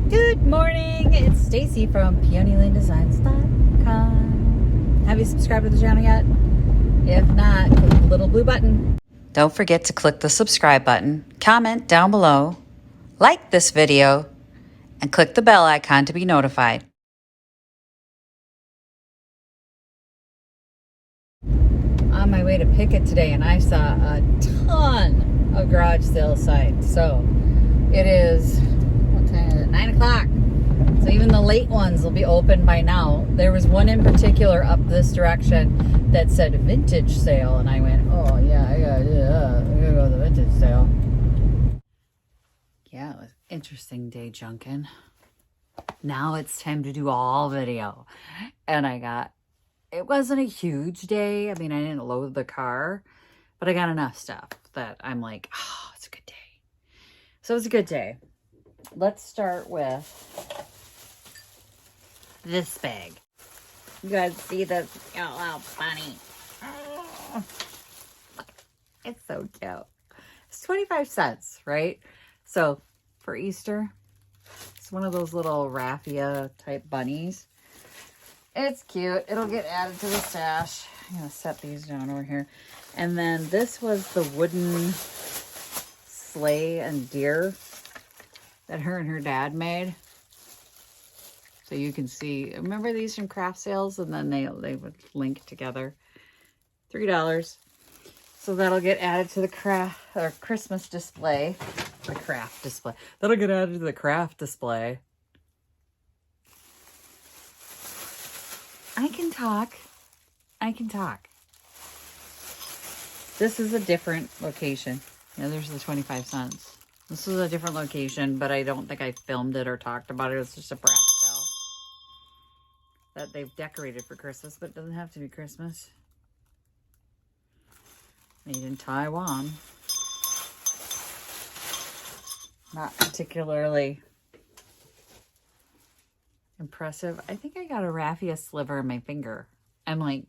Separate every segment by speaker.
Speaker 1: Good morning, it's Stacy from PeonyLaneDesigns.com. Have you subscribed to the channel yet? If not, click the little blue button.
Speaker 2: Don't forget to click the subscribe button, comment down below, like this video, and click the bell icon to be notified.
Speaker 1: On my way to Pickett today, and I saw a ton of garage sale signs. So it is, what time is it? 9 o'clock. So even the late ones will be open by now. There was one in particular up this direction that said vintage sale, and I went, oh yeah, I gotta go to the vintage sale. Yeah, it was an interesting day, Junkin. Now it's time to do all video. And it wasn't a huge day. I mean, I didn't load the car, but I got enough stuff that I'm like, oh, it's a good day. So it was a good day. Let's start with this bag. You guys see this little bunny? Oh, it's so cute. It's 25 cents, right? So for Easter, it's one of those little raffia type bunnies. It's cute. It'll get added to the stash. I'm going to set these down over here. And then this was the wooden sleigh and deer that her and her dad made. So you can see, remember these from craft sales? And then they would link together. $3. So that'll get added to the craft or Christmas display. The craft display. That'll get added to the craft display. I can talk. This is a different location. Yeah, there's the 25 cents. This is a different location, but I don't think I filmed it or talked about it. It's just a brass bell that they've decorated for Christmas, but it doesn't have to be Christmas. Made in Taiwan. Not particularly impressive. I think I got a raffia sliver in my finger. I'm like,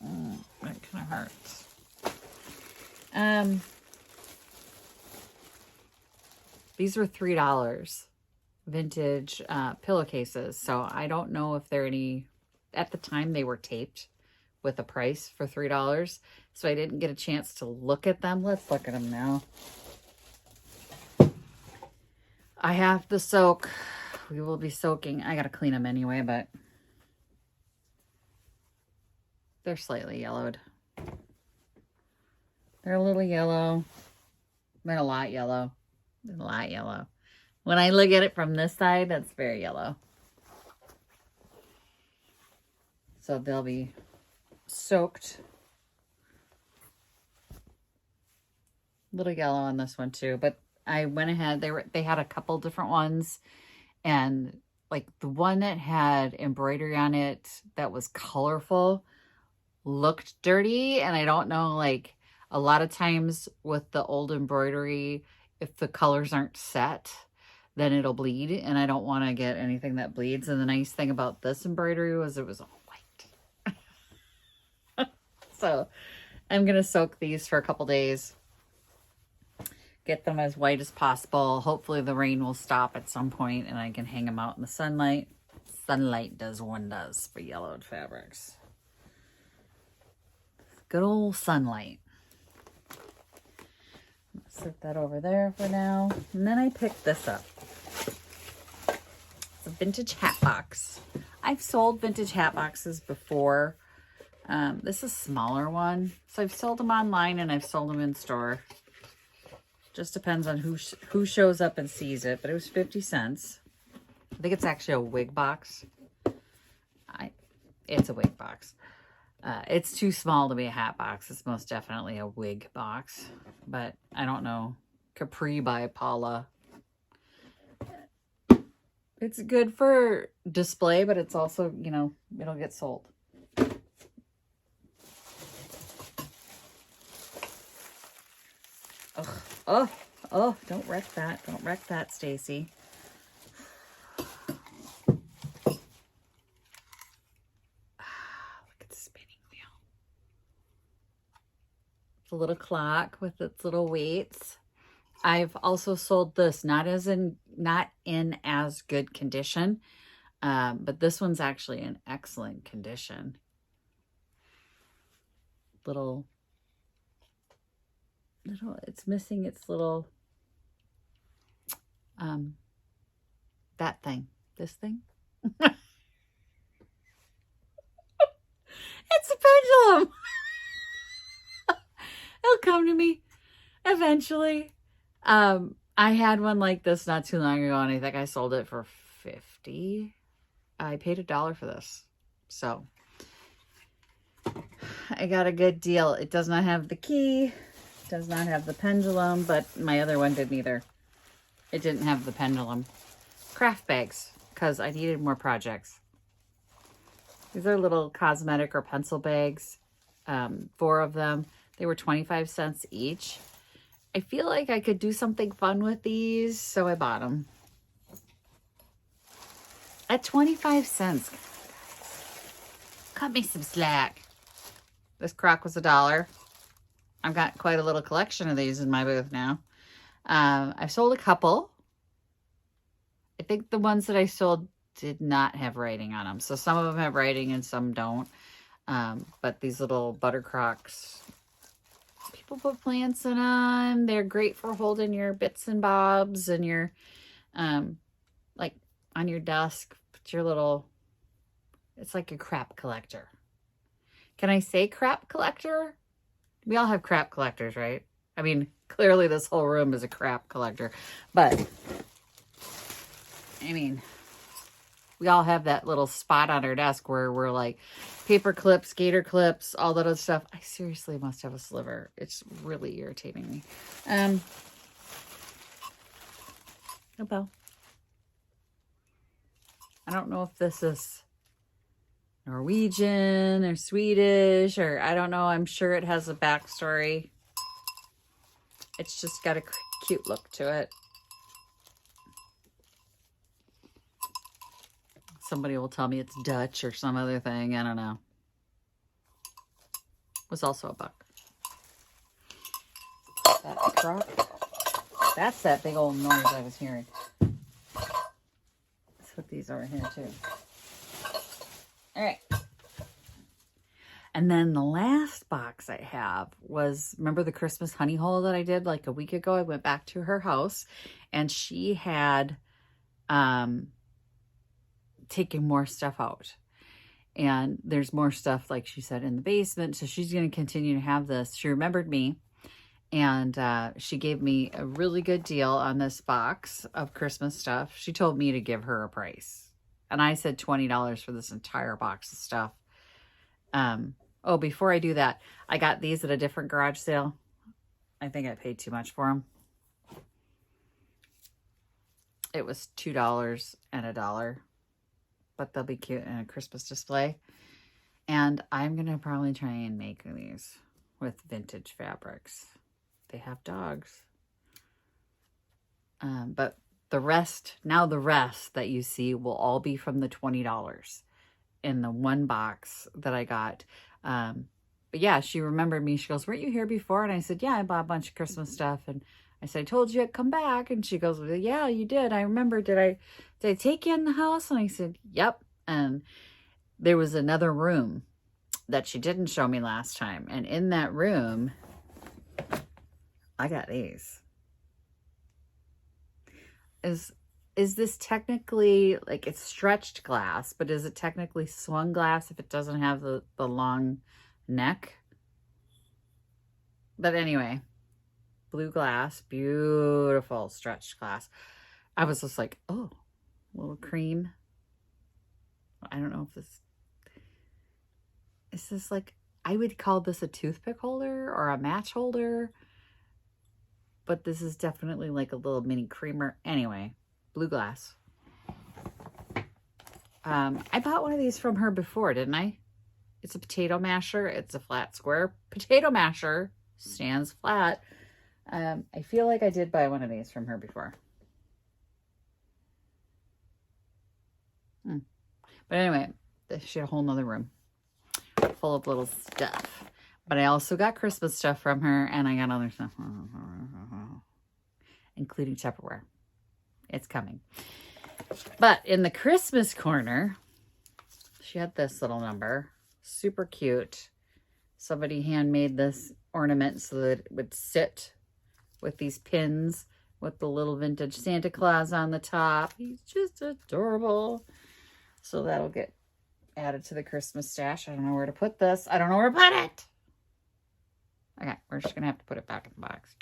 Speaker 1: that kind of hurts. These were $3. Vintage pillowcases. So I don't know if they're any, at the time they were taped with a price for $3. So I didn't get a chance to look at them. Let's look at them now. I have to soak. We will be soaking. I got to clean them anyway, but they're slightly yellowed. They're a little yellow. They're a lot yellow. They're a lot yellow. When I look at it from this side, that's very yellow. So they'll be soaked. A little yellow on this one too, but I went ahead. They had a couple different ones. And like the one that had embroidery on it that was colorful looked dirty. And I don't know, like a lot of times with the old embroidery, if the colors aren't set, then it'll bleed. And I don't want to get anything that bleeds. And the nice thing about this embroidery was it was all white. So I'm going to soak these for a couple days. Get them as white as possible. Hopefully the rain will stop at some point and I can hang them out in the sunlight. Sunlight does wonders for yellowed fabrics. Good old sunlight. Set that over there for now. And then I picked this up. It's a vintage hat box. I've sold vintage hat boxes before. This is a smaller one. So I've sold them online and I've sold them in store. Just depends on who shows up and sees it, but it was 50 cents. I think it's actually a wig box. It's a wig box. It's too small to be a hat box. It's most definitely a wig box, but I don't know. Capri by Paula. It's good for display, but it's also, you know, it'll get sold. Oh, don't wreck that. Don't wreck that, Stacy. Look at the spinning wheel. It's a little clock with its little weights. I've also sold this, not as in not in as good condition. But this one's actually in excellent condition. Little, it's missing its little, that thing, this thing. It's a pendulum. It'll come to me eventually. I had one like this not too long ago, and I think I sold it for $50. I paid $1 for this. So I got a good deal. It does not have the key, does not have the pendulum, but my other one didn't either. It didn't have the pendulum. Craft bags, because I needed more projects. These are little cosmetic or pencil bags. 4 of them. They were 25 cents each. I feel like I could do something fun with these, so I bought them. At 25 cents. Cut me some slack. This crock was $1. I've got quite a little collection of these in my booth now. I've sold a couple. I think the ones that I sold did not have writing on them. So some of them have writing and some don't. But these little butter crocks, people put plants in them. They're great for holding your bits and bobs and your, like on your desk. Put your little, it's like a crap collector. Can I say crap collector? We all have crap collectors, right? I mean, clearly this whole room is a crap collector. But, I mean, we all have that little spot on our desk where we're like paper clips, gator clips, all that other stuff. I seriously must have a sliver. It's really irritating me. Oh, well. I don't know if this is Norwegian or Swedish or I don't know. I'm sure it has a backstory. It's just got a cute look to it. Somebody will tell me it's Dutch or some other thing. I don't know. It was also $1. That crock. That's that big old noise I was hearing. Let's put these over here too. All right. And then the last box I have was, remember the Christmas honey hole that I did like a week ago? I went back to her house and she had taken more stuff out. And there's more stuff, like she said, in the basement. So she's going to continue to have this. She remembered me. And she gave me a really good deal on this box of Christmas stuff. She told me to give her a price. And I said $20 for this entire box of stuff. Oh, before I do that, I got these at a different garage sale. I think I paid too much for them. It was $2 and $1. But they'll be cute in a Christmas display. And I'm going to probably try and make these with vintage fabrics. They have dogs. But the rest that you see will all be from the $20 in the one box that I got. But yeah, she remembered me. She goes, weren't you here before? And I said, yeah, I bought a bunch of Christmas stuff. And I said, I told you I'd come back. And she goes, well, yeah, you did. I remember. Did I take you in the house? And I said, yep. And there was another room that she didn't show me last time. And in that room, I got these. Is this technically, like, it's stretched glass, but is it technically swung glass if it doesn't have the long neck? But anyway, blue glass, beautiful stretched glass. I was just like, oh, a little cream. I don't know if this is this like, I would call this a toothpick holder or a match holder, but this is definitely like a little mini creamer. Anyway, blue glass. I bought one of these from her before, didn't I? It's a potato masher. It's a flat square potato masher. Stands flat. I feel like I did buy one of these from her before. But anyway, she had a whole nother room full of little stuff. But I also got Christmas stuff from her, and I got other stuff, including Tupperware. It's coming. But in the Christmas corner, she had this little number. Super cute. Somebody handmade this ornament so that it would sit with these pins with the little vintage Santa Claus on the top. He's just adorable. So that'll get added to the Christmas stash. I don't know where to put this. I don't know where to put it. Okay, we're just going to have to put it back in the box.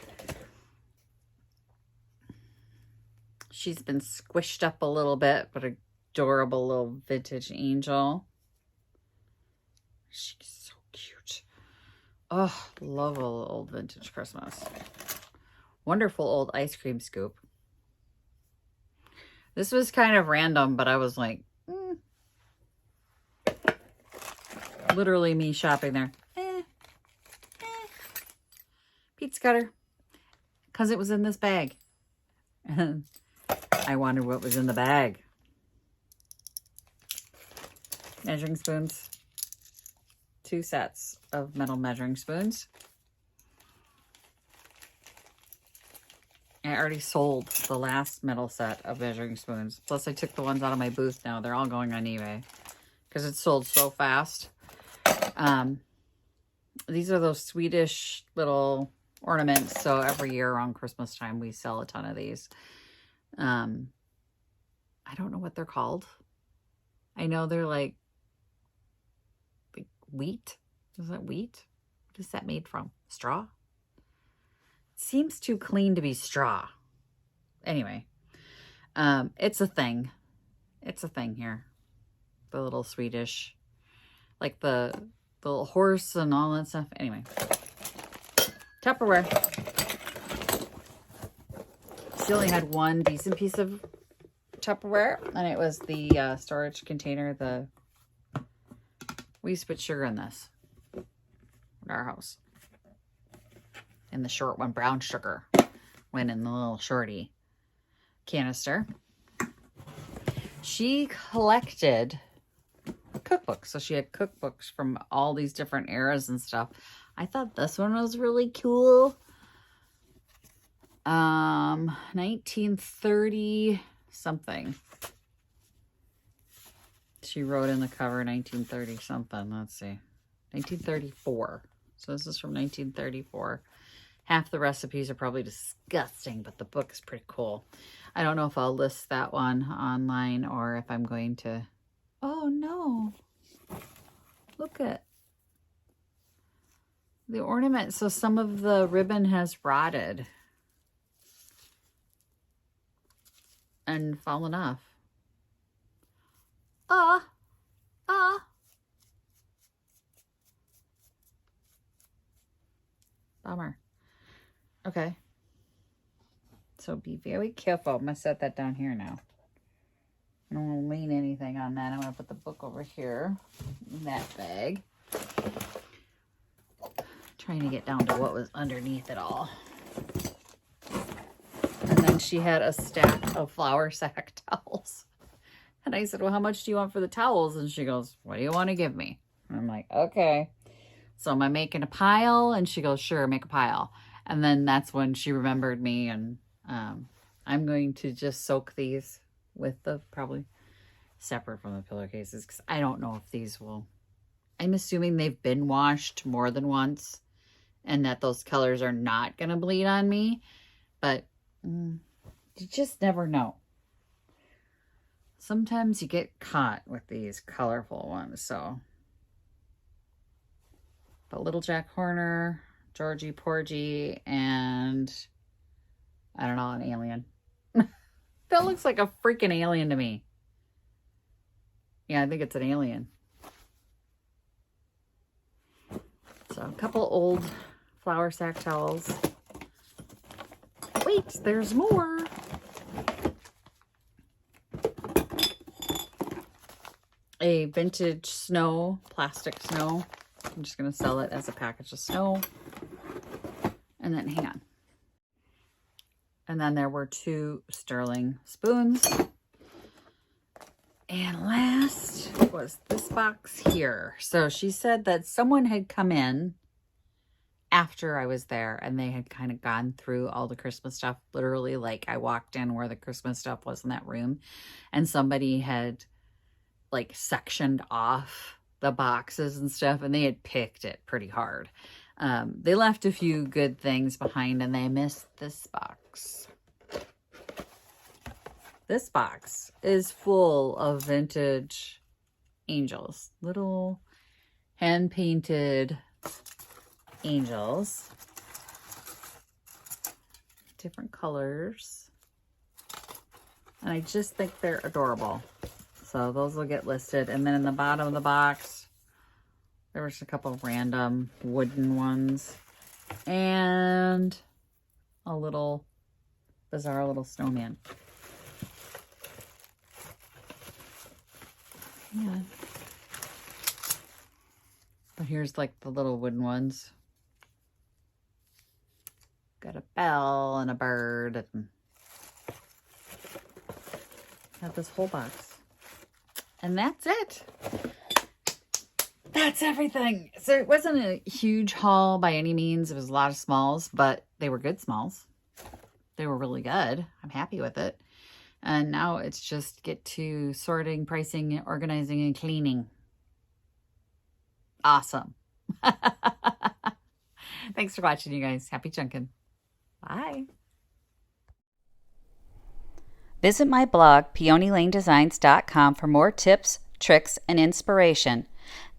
Speaker 1: She's been squished up a little bit, but adorable little vintage angel. She's so cute. Oh, love a old vintage Christmas. Wonderful old ice cream scoop. This was kind of random, but I was like, literally me shopping there. Pizza cutter. Because it was in this bag. And I wondered what was in the bag. Measuring spoons. 2 sets of metal measuring spoons. I already sold the last metal set of measuring spoons. Plus I took the ones out of my booth now. They're all going on eBay. Because it sold so fast. These are those Swedish little ornaments. So every year around Christmas time, we sell a ton of these. I don't know what they're called. I know they're like wheat. Is that wheat? What is that made from? Straw? Seems too clean to be straw. Anyway, it's a thing. It's a thing here. The little Swedish, like the little horse and all that stuff. Anyway, Tupperware. She only had one decent piece of Tupperware, and it was the storage container. We used to put sugar in this in our house. And the short one, brown sugar, went in the little shorty canister. She collected cookbooks. So she had cookbooks from all these different eras and stuff. I thought this one was really cool. 1930 something. She wrote in the cover 1930 something. Let's see. 1934. So this is from 1934. Half the recipes are probably disgusting, but the book is pretty cool. I don't know if I'll list that one online or if I'm going to... Oh, no. Look at the ornament. So some of the ribbon has rotted and fallen off. Bummer. Okay. So be very careful. I'm going to set that down here now. I don't want to lean anything on that. I'm going to put the book over here in that bag. Trying to get down to what was underneath it all. And then she had a stack of flour sack towels. And I said, well, how much do you want for the towels? And she goes, what do you want to give me? And I'm like, okay. So am I making a pile? And she goes, sure, make a pile. And then that's when she remembered me. And I'm going to just soak these with the, probably separate from the pillowcases, because I don't know if these will, I'm assuming they've been washed more than once and that those colors are not going to bleed on me. But you just never know. Sometimes you get caught with these colorful ones. So, but Little Jack Horner, Georgie Porgy, and I don't know, an alien. That looks like a freaking alien to me. Yeah, I think it's an alien. So a couple old flour sack towels. Wait, there's more. A vintage snow, plastic snow. I'm just going to sell it as a package of snow. And then, hang on. And then there were 2 sterling spoons. And last was this box here. So she said that someone had come in after I was there, and they had kind of gone through all the Christmas stuff. Literally, like, I walked in where the Christmas stuff was in that room, and somebody had like sectioned off the boxes and stuff, and they had picked it pretty hard. They left a few good things behind, and they missed this box. This box is full of vintage angels, little hand-painted angels, different colors, and I just think they're adorable. So those will get listed. And then in the bottom of the box, there was a couple of random wooden ones and a little bizarre little snowman. Yeah. But here's like the little wooden ones. Got a bell and a bird, and got this whole box. And that's it. That's everything. So it wasn't a huge haul by any means. It was a lot of smalls, but they were good smalls. They were really good. I'm happy with it. And now it's just get to sorting, pricing, organizing, and cleaning. Awesome. Thanks for watching, you guys. Happy Junkin. Bye.
Speaker 2: Visit my blog, peonylanedesigns.com, for more tips, tricks, and inspiration.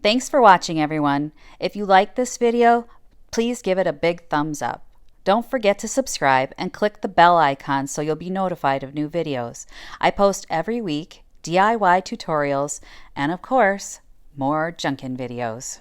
Speaker 2: Thanks for watching, everyone. If you like this video, please give it a big thumbs up. Don't forget to subscribe and click the bell icon so you'll be notified of new videos. I post every week DIY tutorials and, of course, more Junkin videos.